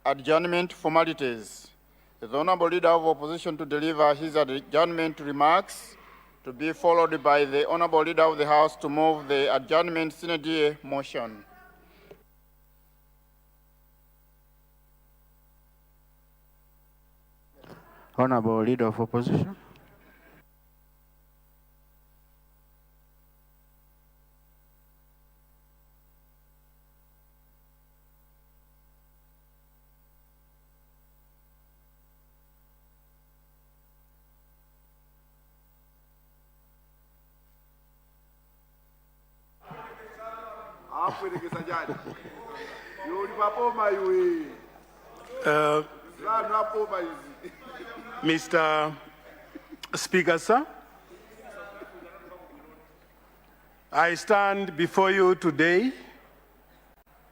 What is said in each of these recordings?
adjournment formalities. The Honorable Leader of Opposition to deliver his adjournment remarks, to be followed by the Honorable Leader of the House to move the adjournment sine die motion. Honorable Leader of Opposition. Mr. Speaker, sir, I stand before you today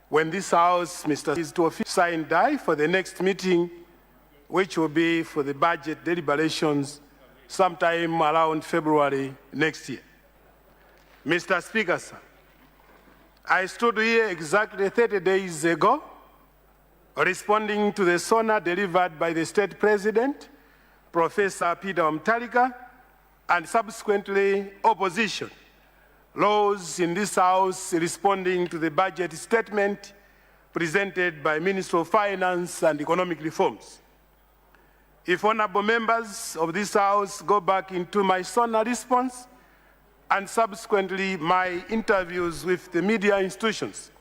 when this House, is to officially sign die for the next meeting, which will be for the budget deliberations sometime around February next year. Mr. Speaker, sir, I stood here exactly 30 days ago responding to the SONA delivered by the State President, Professor Peter Mutharika, and subsequently opposition, those in this House responding to the budget statement presented by Minister of Finance and Economic Reforms. If honorable members of this House go back into my SONA response and subsequently my interviews with the media institutions,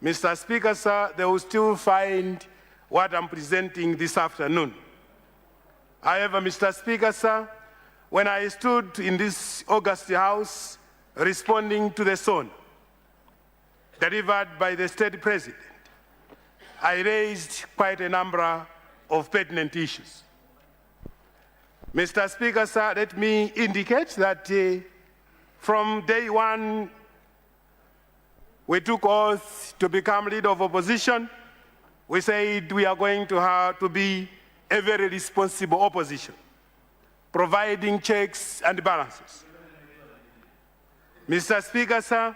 Mr. Speaker, sir, they will still find what I'm presenting this afternoon. However, Mr. Speaker, sir, when I stood in this August House responding to the SON delivered by the State President, I raised quite a number of pertinent issues. Mr. Speaker, sir, let me indicate that from day one, we took oath to become leader of opposition. We said we are going to have to be a very responsible opposition, providing checks and balances. Mr. Speaker, sir,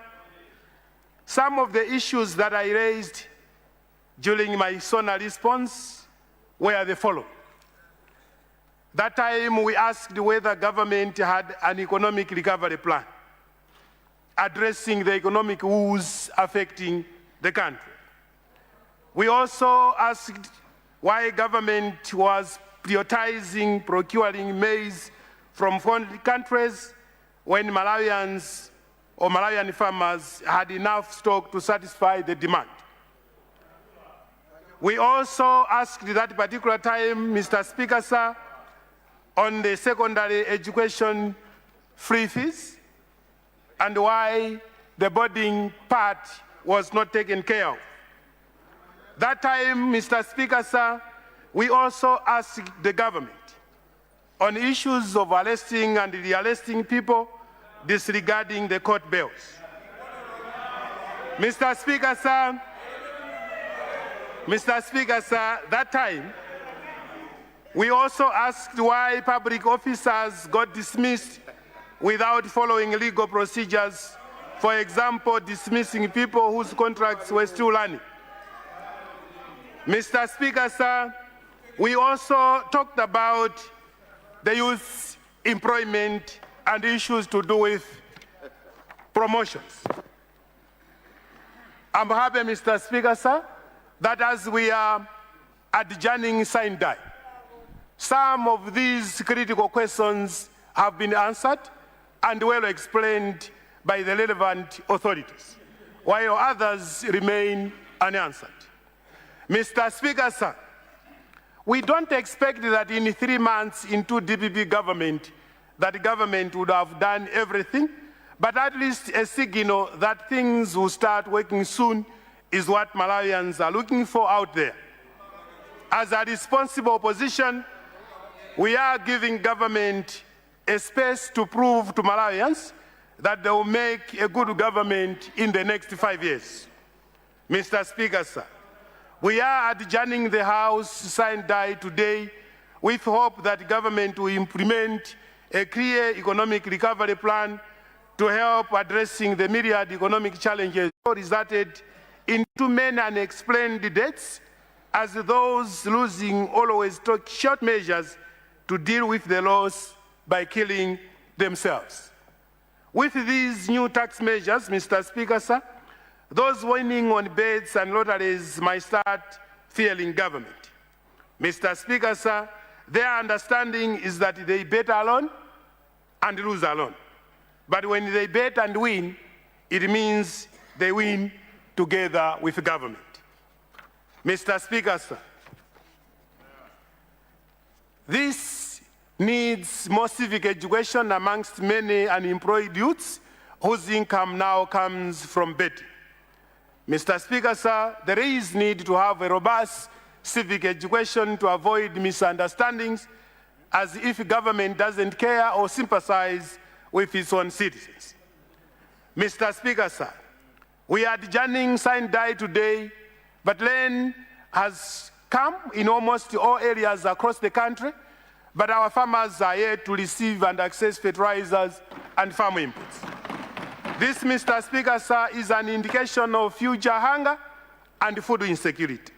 some of the issues that I raised during my SONA response were the following. That time we asked whether government had an economic recovery plan addressing the economic woes affecting the country. We also asked why government was prioritizing procuring maize from foreign countries when Malawians or Malawian farmers had enough stock to satisfy the demand. We also asked that particular time, Mr. Speaker, sir, on the secondary education free fees and why the boarding part was not taken care of. That time, Mr. Speaker, sir, we also asked the government on issues of arresting and re-arresting people disregarding the court bills. Mr. Speaker, sir, that time, we also asked why public officers got dismissed without following legal procedures, for example, dismissing people whose contracts were still running. Mr. Speaker, sir, we also talked about the youth employment and issues to do with promotions. I'm happy, Mr. Speaker, sir, that as we are adjourning sign die, some of these critical questions have been answered and well explained by the relevant authorities, while others remain unanswered. Mr. Speaker, sir, we don't expect that in 3 months into DPP government, that the government would have done everything, but at least a signal that things will start working soon is what Malawians are looking for out there. As a responsible opposition, we are giving government a space to prove to Malawians that they will make a good government in the next 5 years. Mr. Speaker, sir, we are adjourning the House sign die today with hope that government will implement a clear economic recovery plan to help addressing the myriad economic challenges resulted in too many unexplained debts as those losing always took short measures to deal with the loss by killing themselves. With these new tax measures, Mr. Speaker, sir, those winning on bets and lotteries might start fearing government. Mr. Speaker, sir, their understanding is that they bet alone and lose alone. But when they bet and win, it means they win together with government. Mr. Speaker, sir, this needs more civic education amongst many unemployed youths whose income now comes from betting. Mr. Speaker, sir, there is need to have a robust civic education to avoid misunderstandings as if government doesn't care or sympathize with its own citizens. Mr. Speaker, sir, we are adjourning sign die today, but rain has come in almost all areas across the country, but our farmers are yet to receive and access fertilizers and farm inputs. This, Mr. Speaker, sir, is an indication of future hunger and food insecurity.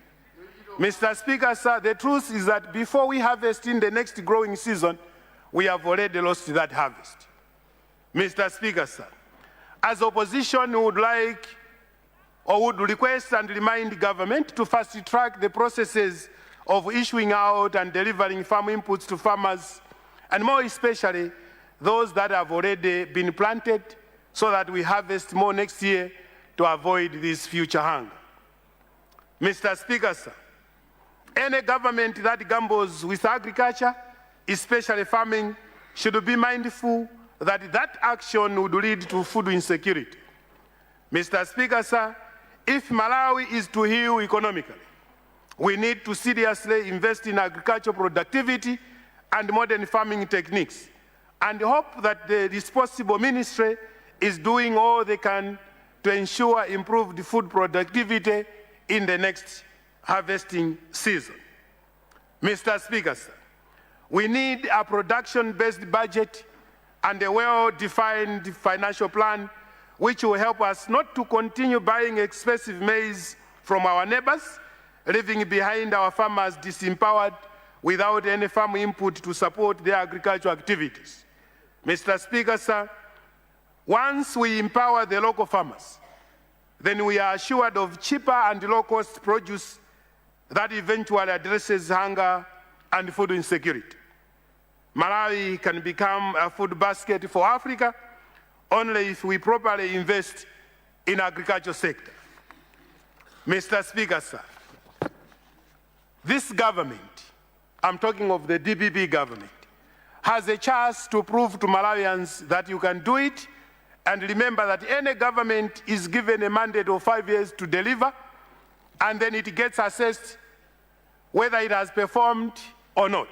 Mr. Speaker, sir, the truth is that before we harvest in the next growing season, we have already lost that harvest. Mr. Speaker, sir, as opposition, we would like or would request and remind the government to fast-track the processes of issuing out and delivering farm inputs to farmers, and more especially those that have already been planted, so that we harvest more next year to avoid this future hunger. Mr. Speaker, sir, any government that gambles with agriculture, especially farming, should be mindful that that action would lead to food insecurity. Mr. Speaker, sir, if Malawi is to heal economically, we need to seriously invest in agricultural productivity and modern farming techniques, and hope that the responsible ministry is doing all they can to ensure improved food productivity in the next harvesting season. Mr. Speaker, sir, we need a production-based budget and a well-defined financial plan which will help us not to continue buying expensive maize from our neighbors, leaving behind our farmers disempowered without any farm input to support their agricultural activities. Mr. Speaker, sir, once we empower the local farmers, then we are assured of cheaper and low-cost produce that eventually addresses hunger and food insecurity. Malawi can become a food basket for Africa only if we properly invest in the agriculture sector. Mr. Speaker, sir, this government, I'm talking of the DPP government, has a chance to prove to Malawians that you can do it, and remember that any government is given a mandate of 5 years to deliver, and then it gets assessed whether it has performed or not.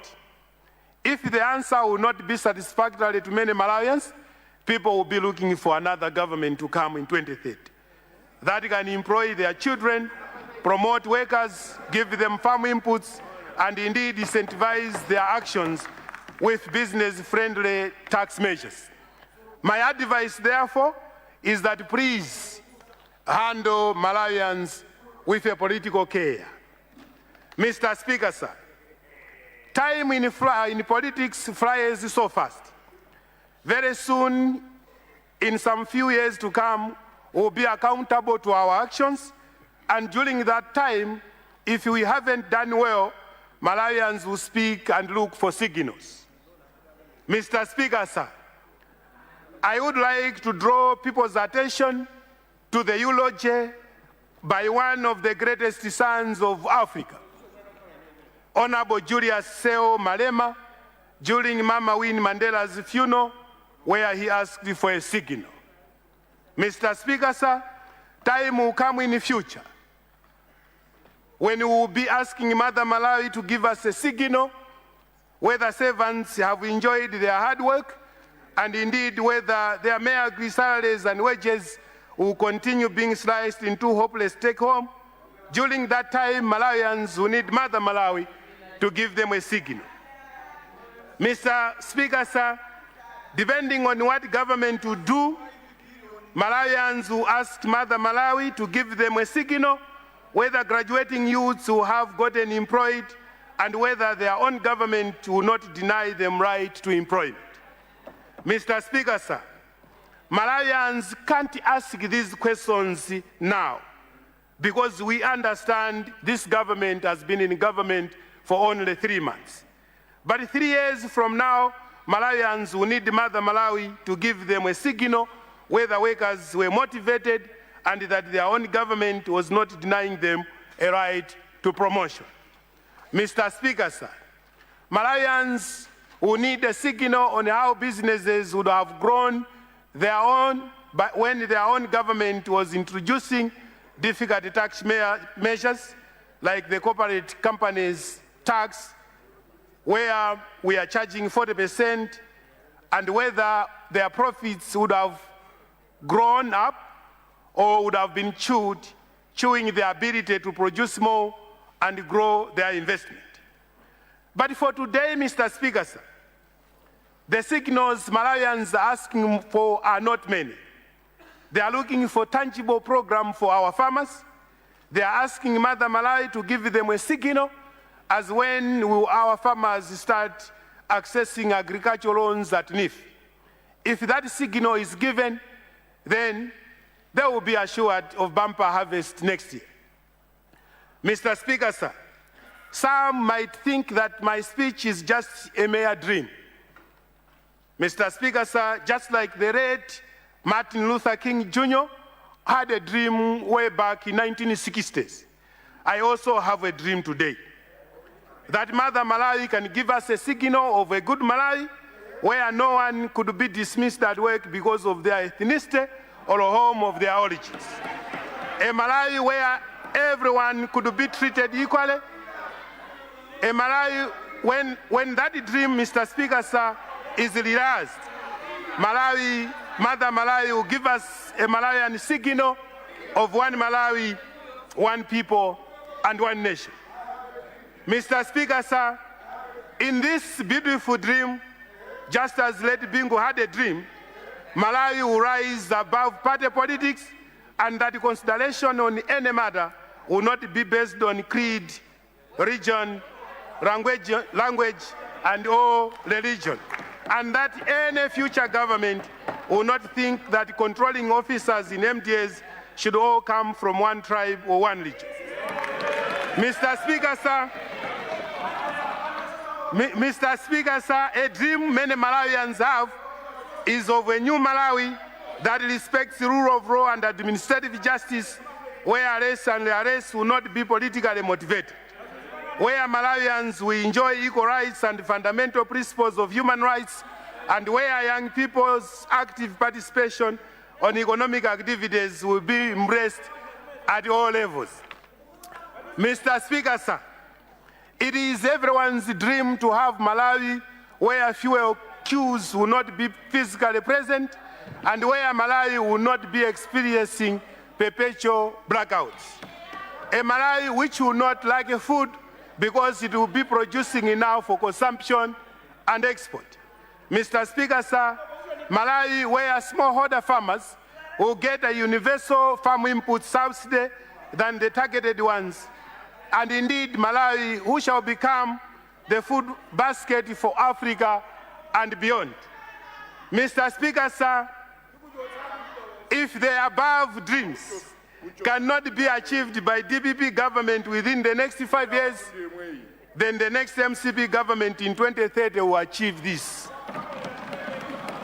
If the answer will not be satisfactory to many Malawians, people will be looking for another government to come in 2030 that can employ their children, promote workers, give them farm inputs, and indeed incentivize their actions with business-friendly tax measures. My advice, therefore, is that please handle Malawians with a political care. Mr. Speaker, sir, time in politics flies so fast. Very soon, in some few years to come, we'll be accountable to our actions, and during that time, if we haven't done well, Malawians will speak and look for signals. Mr. Speaker, sir, I would like to draw people's attention to the eulogy by one of the greatest sons of Africa, Honorable Julius Seo Malema, during Mama Winnie Mandela's funeral, where he asked for a signal. Mr. Speaker, sir, time will come in the future when we will be asking Mother Malawi to give us a signal whether servants have enjoyed their hard work, and indeed whether their meagre salaries and wages will continue being sliced into hopeless take-home. During that time, Malawians will need Mother Malawi to give them a signal. Mr. Speaker, sir, depending on what government will do, Malawians will ask Mother Malawi to give them a signal whether graduating youths who have gotten employed and whether their own government will not deny them right to employment. Mr. Speaker, sir, Malawians can't ask these questions now because we understand this government has been in government for only 3 months. But 3 years from now, Malawians will need Mother Malawi to give them a signal whether workers were motivated and that their own government was not denying them a right to promotion. Mr. Speaker, sir, Malawians will need a signal on how businesses would have grown their own, but when their own government was introducing difficult tax measures like the corporate companies tax, where we are charging 40%, and whether their profits would have grown up or would have been chewing their ability to produce more and grow their investment. But for today, Mr. Speaker, sir, the signals Malawians are asking for are not many. They are looking for tangible program for our farmers. They are asking Mother Malawi to give them a signal as when will our farmers start accessing agricultural loans at NIF. If that signal is given, then they will be assured of bumper harvest next year. Mr. Speaker, sir, some might think that my speech is just a mere dream. Mr. Speaker, sir, just like the late Martin Luther King Jr. had a dream way back in 1960s, I also have a dream today. That Mother Malawi can give us a signal of a good Malawi where no one could be dismissed at work because of their ethnicity or home of their origins. A Malawi where everyone could be treated equally. A Malawi when that dream, Mr. Speaker, sir, is realized, Mother Malawi will give us a Malawian signal of one Malawi, one people, and one nation. Mr. Speaker, sir, in this beautiful dream, just as Lady Bingu had a dream, Malawi will rise above party politics, and that consideration on any matter will not be based on creed, region, language, and or religion. And that any future government will not think that controlling officers in MDAs should all come from one tribe or one region. Mr. Speaker, sir, a dream many Malawians have is of a new Malawi that respects the rule of law and administrative justice, where arrests and arrests will not be politically motivated, where Malawians will enjoy equal rights and fundamental principles of human rights, and where young people's active participation on economic activities will be embraced at all levels. Mr. Speaker, sir, it is everyone's dream to have Malawi where fuel queues will not be physically present and where Malawi will not be experiencing perpetual blackouts. A Malawi which will not lack food because it will be producing enough for consumption and export. Mr. Speaker, sir, Malawi where smallholder farmers will get a universal farm input subsidy than the targeted ones. And indeed, Malawi, who shall become the food basket for Africa and beyond. Mr. Speaker, sir, if the above dreams cannot be achieved by DPP government within the next 5 years, then the next MCP government in 2030 will achieve this.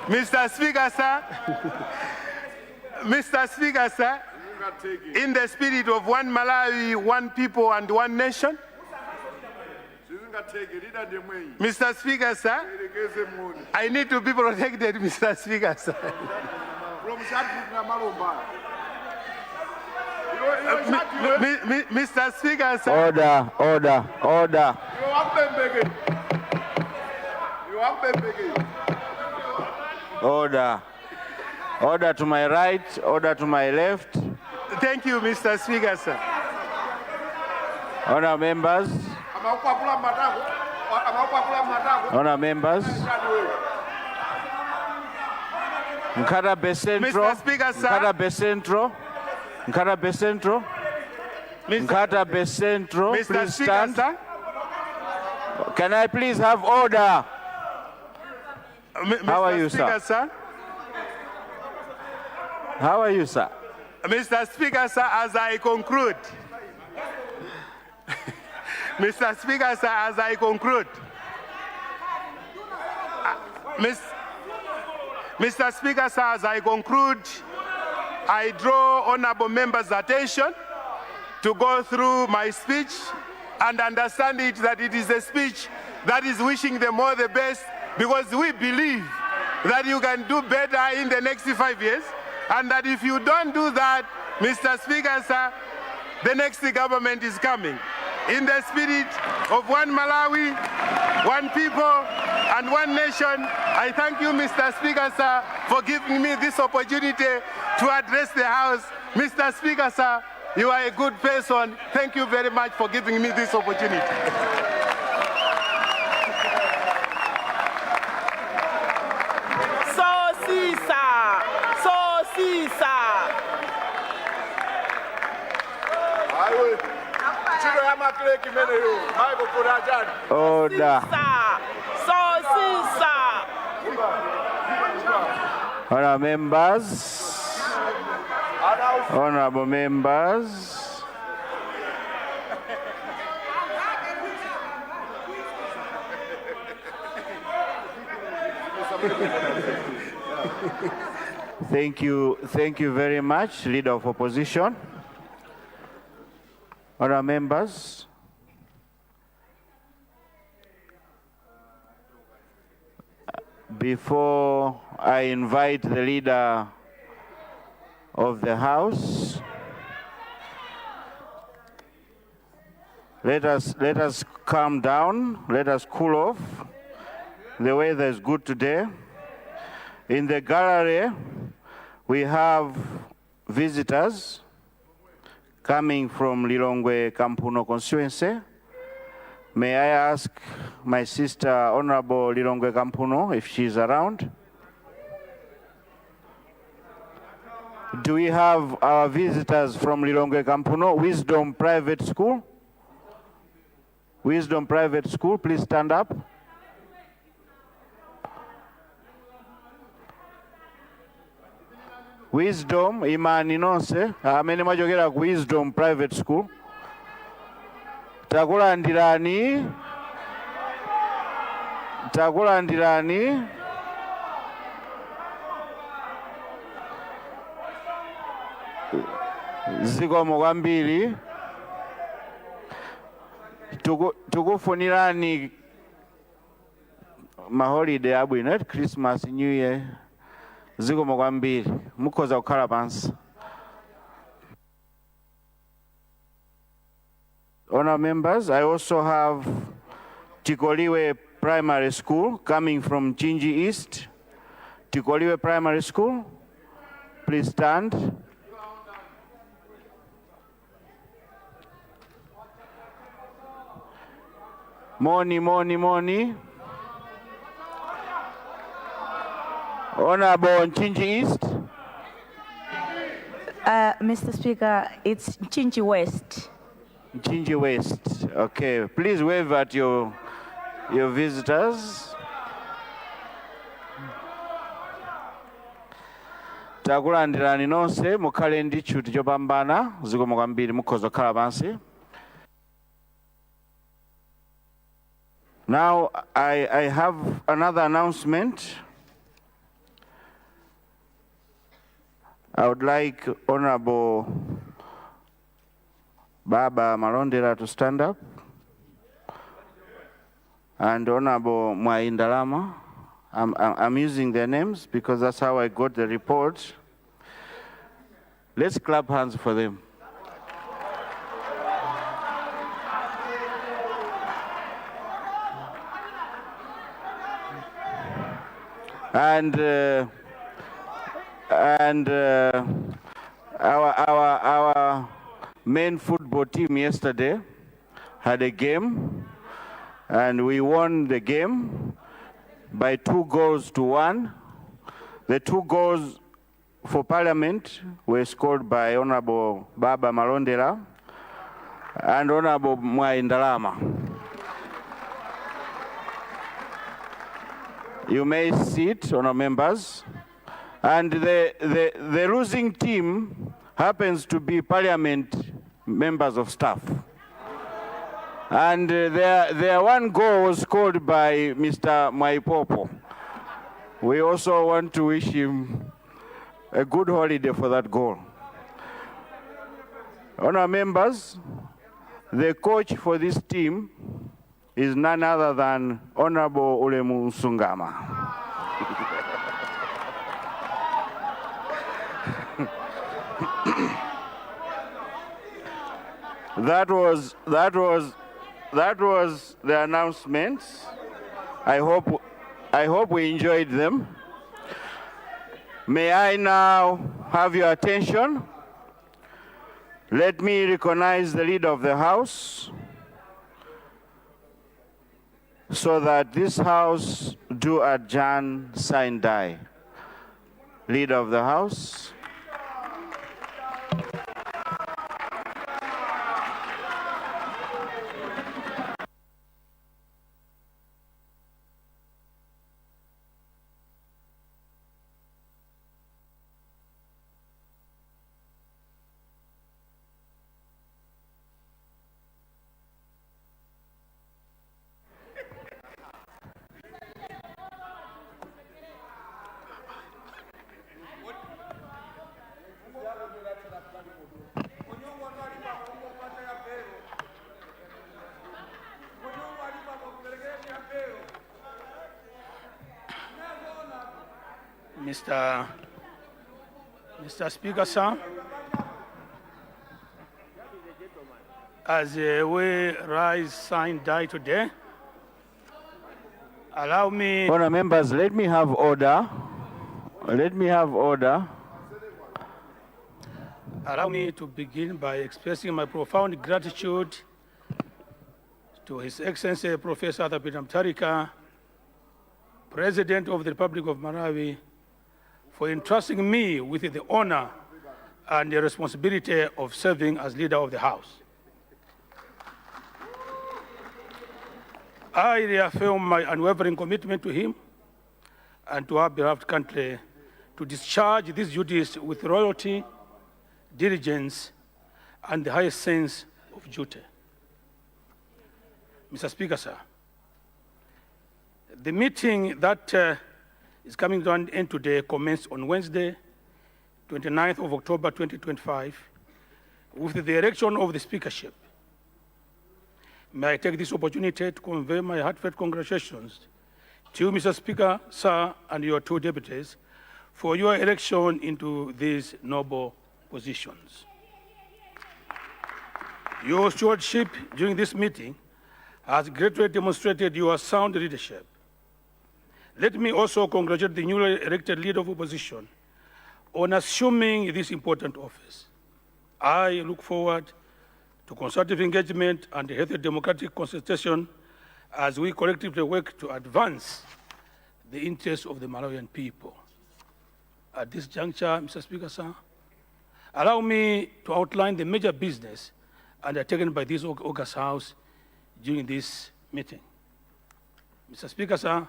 Mr. Speaker, sir, in the spirit of one Malawi, one people, and one nation, Mr. Speaker, sir, I need to be protected, Mr. Speaker, sir. Mr. Speaker, sir. Order. Order to my right, order to my left. Thank you, Mr. Speaker, sir. Honour members. Nkarabe Central. Mr. Speaker, sir. Nkarabe Central. Nkatabe Central, Mr. please Speaker, stand. sir. Can I please have order? How are Mr. you, Speaker, sir? How are you, sir? Mr. Speaker, sir, as I conclude. Mr. Speaker, sir, as I conclude. Mr. Speaker, sir, as I conclude, I draw honorable members' attention to go through my speech and understand it that it is a speech that is wishing them all the best, because we believe that you can do better in the next 5 years, and that if you don't do that, Mr. Speaker, sir, the next government is coming. In the spirit of one Malawi, one people, and one nation, I thank you, Mr. Speaker, sir, for giving me this opportunity to address the House. Mr. Speaker, sir, you are a good person. Thank you very much for giving me this opportunity. Order. Honorable members. Honorable members. Thank you very much, Leader of Opposition. Honorable members, before I invite the Leader of the House, let us calm down, let us cool off. The weather is good today. In the gallery, we have visitors coming from Lilongwe Kampuno constituency. May I ask my sister, Honorable Lilongwe Kampuno, if she's around? Do we have our visitors from Lilongwe Kampuno? Wisdom Private School? Wisdom Private School, please stand up. Wisdom, imani nonse, amene mwachokera ku Wisdom Private School. Takulandirani. Takulandirani. Zikomo kwambiri. Tukufunirani maholiday abwino, Christmas, New Year. Zikomo kwambiri. Mukhoza kukhala pansi. Honour members, I also have Tikoliwe Primary School coming from Chinji East. Tikoliwe Primary School, please stand. Moni. Honorable Chinji East. Mr. Speaker, it's Chinji West. Chinji West. Okay, please wave at your visitors. Takulandirani nonse mukhale ndi chuti chopambana. Zikomo kwambiri mukhoza kukhala pansi. Now I have another announcement. I would like Honorable Baba Malondera to stand up, and Honorable Mwaindalama. I'm using their names because that's how I got the report. Let's clap hands for them. And our main football team yesterday had a game, and we won the game by 2-1. The 2 goals for Parliament were scored by Honorable Baba Malondera, and Honorable Mwai Ndalama. You may sit, honorable members. And the losing team happens to be parliament members of staff. And their one goal was scored by Mr. Mwaipopo. We also want to wish him a good holiday for that goal. Honorable members, the coach for this team is none other than Honorable Ulemu Nsungama. That was the announcements. I hope we enjoyed them. May I now have your attention? Let me recognize the leader of the House so that this House do adjourn, sign, die. Leader of the House. Mr. Speaker, sir, as we rise, sign, die today, allow me... Honourable members, let me have order. Let me have order. Allow me to begin by expressing my profound gratitude to His Excellency Professor Thabita Mutharika, President of the Republic of Malawi, for entrusting me with the honor and the responsibility of serving as leader of the House. I reaffirm my unwavering commitment to him and to our beloved country to discharge these duties with loyalty, diligence, and the highest sense of duty. Mr. Speaker, sir, the meeting that is coming to an end today commenced on Wednesday, 29th of October 2025, with the election of the speakership. May I take this opportunity to convey my heartfelt congratulations to you, Mr. Speaker, sir, and your two deputies for your election into these noble positions. Your stewardship during this meeting has greatly demonstrated your sound leadership. Let me also congratulate the newly elected leader of opposition on assuming this important office. I look forward to constructive engagement and a healthy democratic consultation as we collectively work to advance the interests of the Malawian people. At this juncture, Mr. Speaker, sir, allow me to outline the major business undertaken by this August House during this meeting. Mr. Speaker, sir,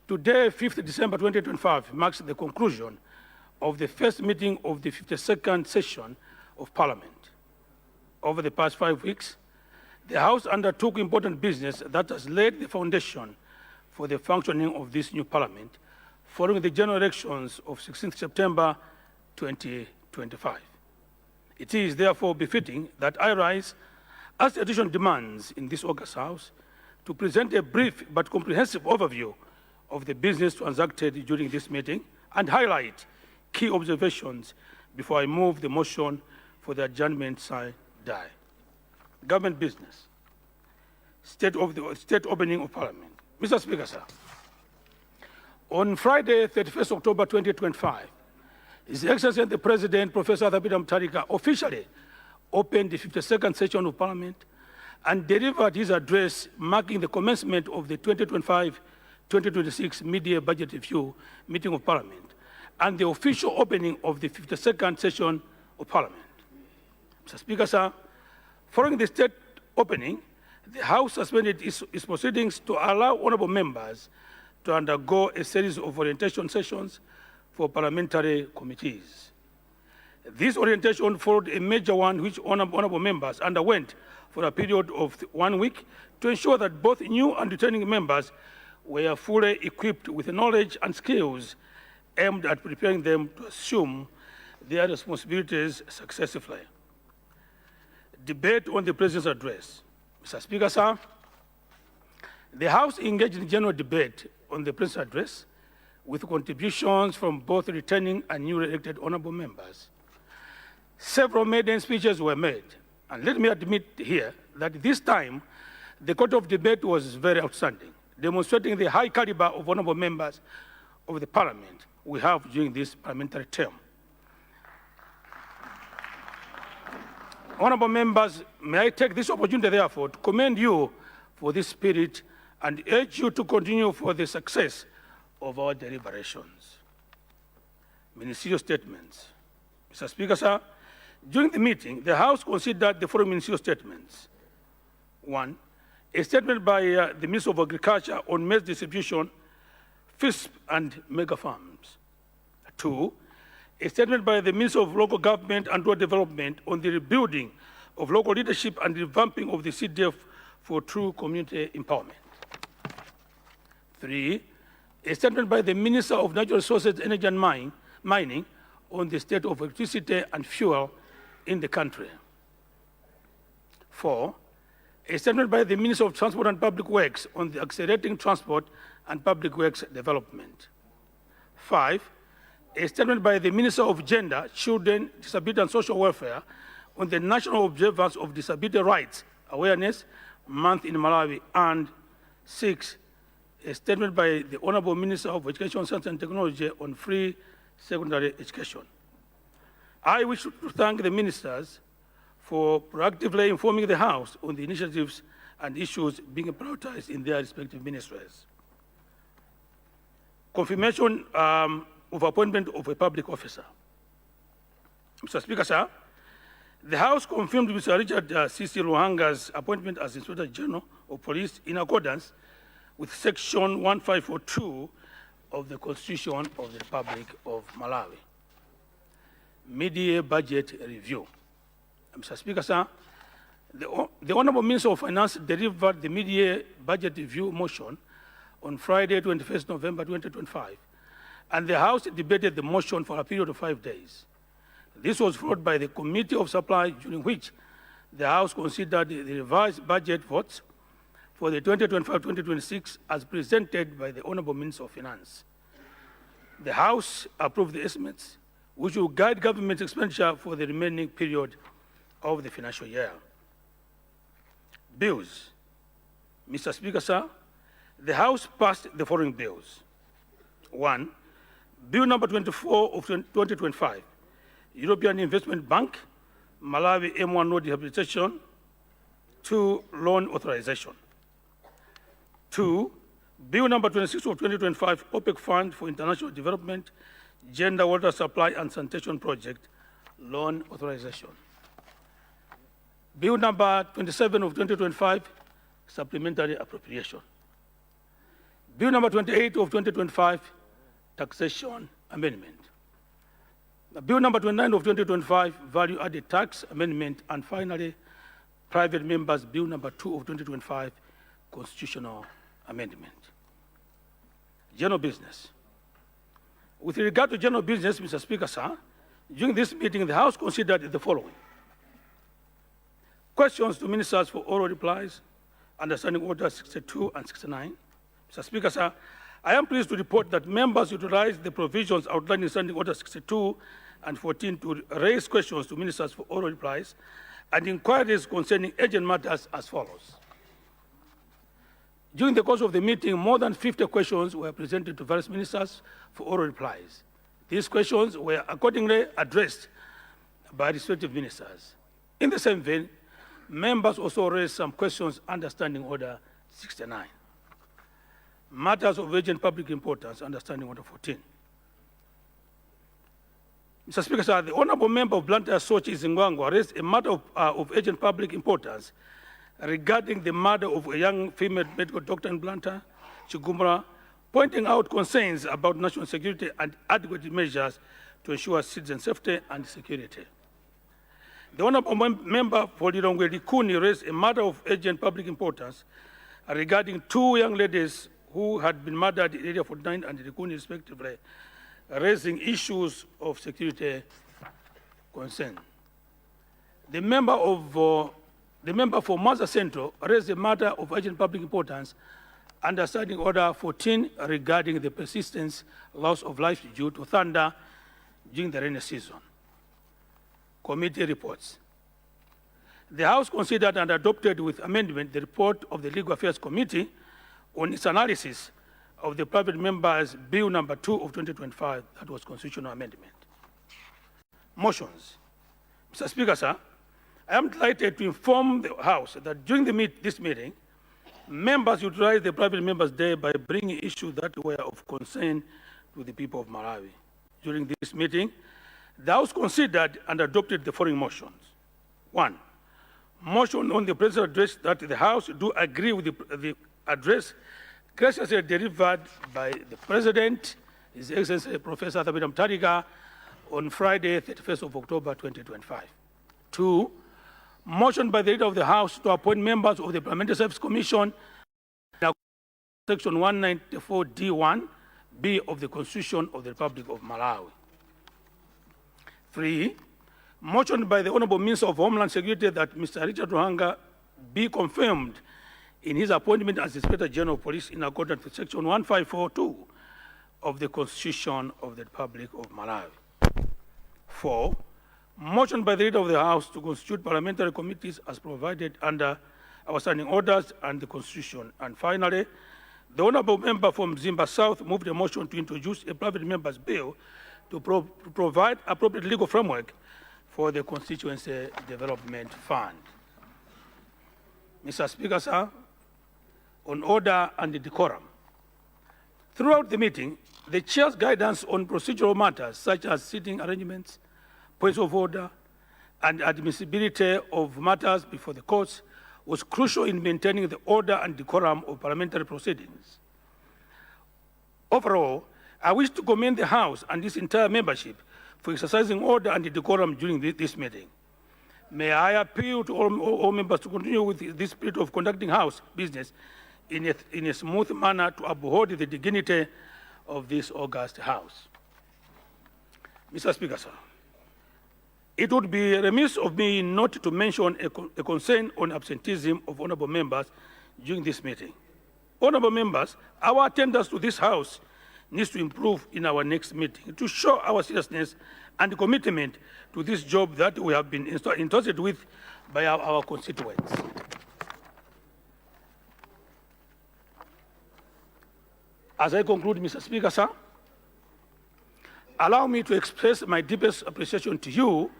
today, 5th December 2025, marks the conclusion of the first meeting of the 52nd session of Parliament. Over the past 5 weeks, the House undertook important business that has laid the foundation for the functioning of this new Parliament following the general elections of 16th September 2025. It is therefore befitting that I rise, as the tradition demands in this August House, to present a brief but comprehensive overview of the business transacted during this meeting and highlight key observations before I move the motion for the adjournment sign die. Government business. State opening of Parliament. Mr. Speaker, sir, on Friday, 31st October 2025, His Excellency the President, Professor Thabita Mutharika, officially opened the 52nd session of Parliament and delivered his address marking the commencement of the 2025-2026 mid-year budget review meeting of Parliament and the official opening of the 52nd session of Parliament. Mr. Speaker, sir, Following the state opening, the House suspended its proceedings to allow honorable members to undergo a series of orientation sessions for parliamentary committees. This orientation followed a major one which honorable members underwent for a period of 1 week to ensure that both new and returning members were fully equipped with knowledge and skills aimed at preparing them to assume their responsibilities successfully. Debate on the President's address. Mr. Speaker, sir, the House engaged in general debate on the President's address with contributions from both returning and newly elected honorable members. Several maiden speeches were made, and let me admit here that this time the court of debate was very outstanding, demonstrating the high caliber of honorable members of the Parliament we have during this parliamentary term. Honorable members, may I take this opportunity, therefore, to commend you for this spirit and urge you to continue for the success of our deliberations. Ministerial statements. Mr. Speaker, sir, during the meeting, the House considered the following ministerial statements. 1, a statement by the Minister of Agriculture on maize distribution, FISP and mega farms. 2, a statement by the Minister of Local Government and Rural Development on the rebuilding of local leadership and revamping of the CDF for true community empowerment. 3, a statement by the Minister of Natural Resources, Energy and Mining on the state of electricity and fuel in the country. 4, a statement by the Minister of Transport and Public Works on the accelerating transport and public works development. 5, a statement by the Minister of Gender, Children, Disability and Social Welfare on the National Observance of Disability Rights Awareness Month in Malawi. And 6, a statement by the Honorable Minister of Education, Science and Technology on free secondary education. I wish to thank the ministers for proactively informing the House on the initiatives and issues being prioritized in their respective ministries. Confirmation of appointment of a public officer. Mr. Speaker, sir, the House confirmed Mr. Richard C.C. Luhanga's appointment as Inspector General of Police in accordance with Section 1542 of the Constitution of the Republic of Malawi. Mid-year budget review. Mr. Speaker, sir, the Honorable Minister of Finance delivered the mid-year budget review motion on Friday, 21st November 2025, and the House debated the motion for a period of 5 days. This was followed by the Committee of Supply, during which the House considered the revised budget votes for the 2025-2026 as presented by the Honorable Minister of Finance. The House approved the estimates, which will guide government expenditure for the remaining period of the financial year. Bills. Mr. Speaker, sir, the House passed the following bills. 1, Bill number 24 of 2025, European Investment Bank, Malawi M1 Road Rehabilitation, 2, Loan Authorization. 2, Bill number 26 of 2025, OPEC Fund for International Development, Gender Water Supply and Sanitation Project, Loan Authorization. Bill number 27 of 2025, Supplementary Appropriation. Bill number 28 of 2025, Taxation Amendment. Bill number 29 of 2025, Value Added Tax Amendment. And finally, Private Members Bill number 2 of 2025, Constitutional Amendment. General business. With regard to general business, Mr. Speaker, sir, during this meeting, the House considered the following. Questions to ministers for oral replies, under Standing Order 62 and 69. Mr. Speaker, sir, I am pleased to report that members utilized the provisions outlined in Standing Order 62 and 14 to raise questions to ministers for oral replies and inquiries concerning urgent matters as follows. During the course of the meeting, more than 50 questions were presented to various ministers for oral replies. These questions were accordingly addressed by respective ministers. In the same vein, members also raised some questions under Standing Order 69. Matters of urgent public importance under Standing Order 14. Mr. Speaker, sir, the Honourable Member of Blantyre Sochi Zingwangwa raised a matter of urgent public importance regarding the murder of a young female medical doctor in Blantyre, Chigumbura, pointing out concerns about national security and adequate measures to ensure citizen safety and security. The Honourable Member for Lilongwe Likuni raised a matter of urgent public importance regarding two young ladies who had been murdered in Area 49 and Likuni respectively, raising issues of security concern. The member for Maza Central raised a matter of urgent public importance under Standing Order 14 regarding the persistent loss of life due to thunder during the rainy season. Committee reports. The House considered and adopted with amendment the report of the Legal Affairs Committee on its analysis of the private members' Bill number 2 of 2025, that was constitutional amendment. Motions. Mr. Speaker, sir, I am delighted to inform the House that during this meeting, members utilized the private members' day by bringing issues that were of concern to the people of Malawi. During this meeting, the House considered and adopted the following motions. 1. Motion on the President's address that the House do agree with the address graciously delivered by the President, His Excellency Professor Thabita Mutharika, on Friday, 31st of October 2025. 2. Motion by the Leader of the House to appoint members of the Parliamentary Service Commission, Section 194D1B of the Constitution of the Republic of Malawi. 3. Motion by the Honourable Minister of Homeland Security that Mr. Richard Ruhanga be confirmed in his appointment as Inspector General of Police in accordance with Section 1542 of the Constitution of the Republic of Malawi. 4. Motion by the Leader of the House to constitute parliamentary committees as provided under our standing orders and the Constitution. And finally, the Honourable Member from Zimba South moved a motion to introduce a private member's bill to provide appropriate legal framework for the Constituency Development Fund. Mr. Speaker, sir, on order and decorum. Throughout the meeting, the Chair's guidance on procedural matters such as seating arrangements, points of order, and admissibility of matters before the courts was crucial in maintaining the order and decorum of parliamentary proceedings. Overall, I wish to commend the House and its entire membership for exercising order and decorum during this meeting. May I appeal to all members to continue with this spirit of conducting House business in a smooth manner to uphold the dignity of this august House. Mr. Speaker, sir, it would be remiss of me not to mention a concern on absenteeism of honourable members during this meeting. Honourable members, our attendance to this House needs to improve in our next meeting to show our seriousness and commitment to this job that we have been entrusted with by our constituents. As I conclude, Mr. Speaker, sir, allow me to express my deepest appreciation to you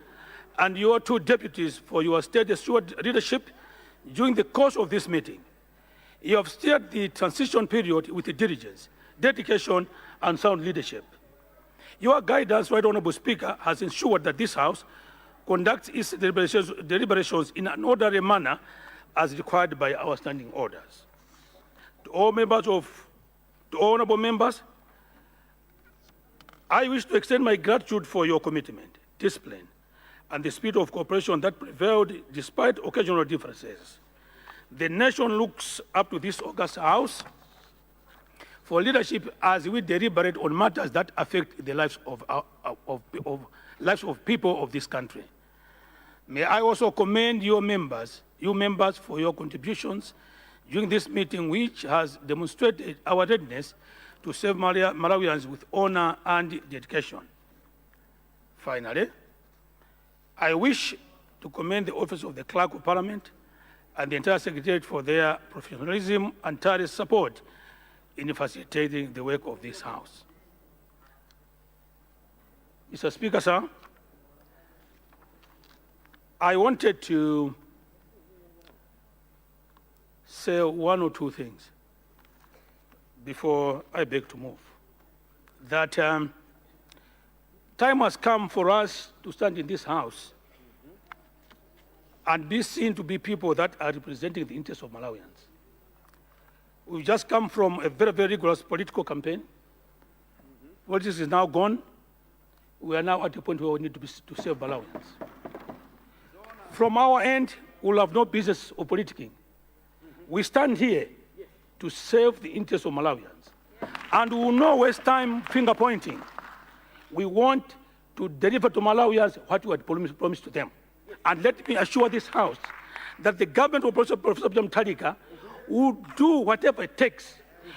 and your two deputies for your steady steward leadership during the course of this meeting. You have steered the transition period with diligence, dedication, and sound leadership. Your guidance, Right Honourable Speaker, has ensured that this House conducts its deliberations in an orderly manner as required by our standing orders. To all honourable members, I wish to extend my gratitude for your commitment, discipline, and the spirit of cooperation that prevailed despite occasional differences. The nation looks up to this august House for leadership as we deliberate on matters that affect the lives of people of this country. May I also commend you members, for your contributions during this meeting, which has demonstrated our readiness to serve Malawians with honor and dedication. Finally, I wish to commend the Office of the Clerk of Parliament and the entire Secretariat for their professionalism and tireless support in facilitating the work of this House. Mr. Speaker, sir, I wanted to say one or two things before I beg to move. That time has come for us to stand in this house and be seen to be people that are representing the interests of Malawians. We've just come from a very, very rigorous political campaign. Politics is now gone. We are now at a point where we need to save Malawians. From our end, we'll have no business of politicking. We stand here to save the interests of Malawians. And we will not waste time finger pointing. We want to deliver to Malawians what we had promised to them. And let me assure this House that the government of Professor Mutharika will do whatever it takes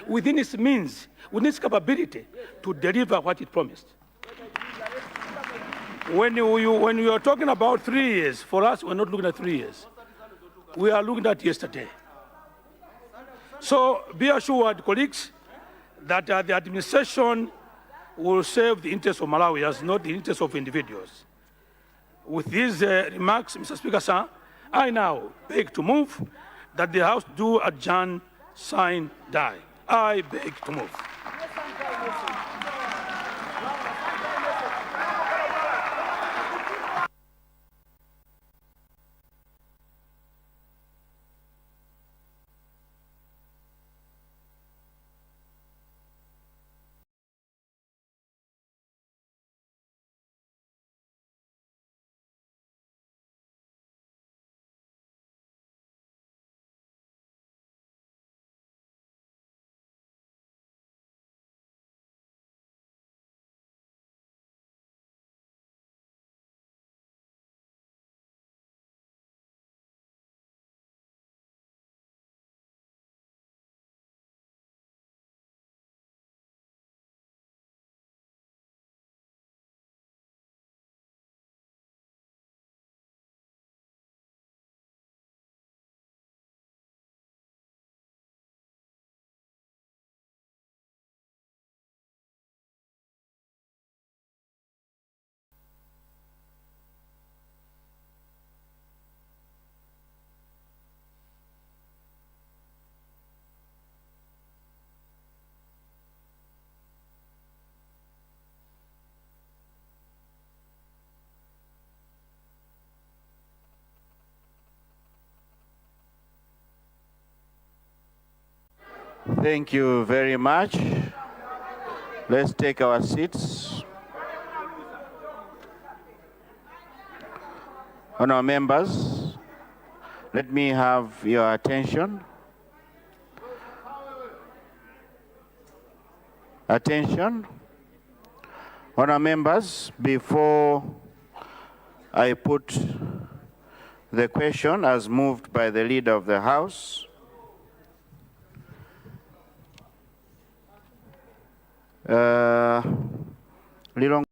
within its means, within its capability, to deliver what it promised. When you are talking about 3 years, for us, we're not looking at 3 years. We are looking at yesterday. So be assured, colleagues, that the administration will serve the interests of Malawians, not the interests of individuals. With these remarks, Mr. Speaker, sir, I now beg to move that the House do adjourn, sign, die. I beg to move. Thank you very much. Let's take our seats. Honourable members, let me have your attention. Attention. Honourable members, before I put the question as moved by the Leader of the House, Lilongwe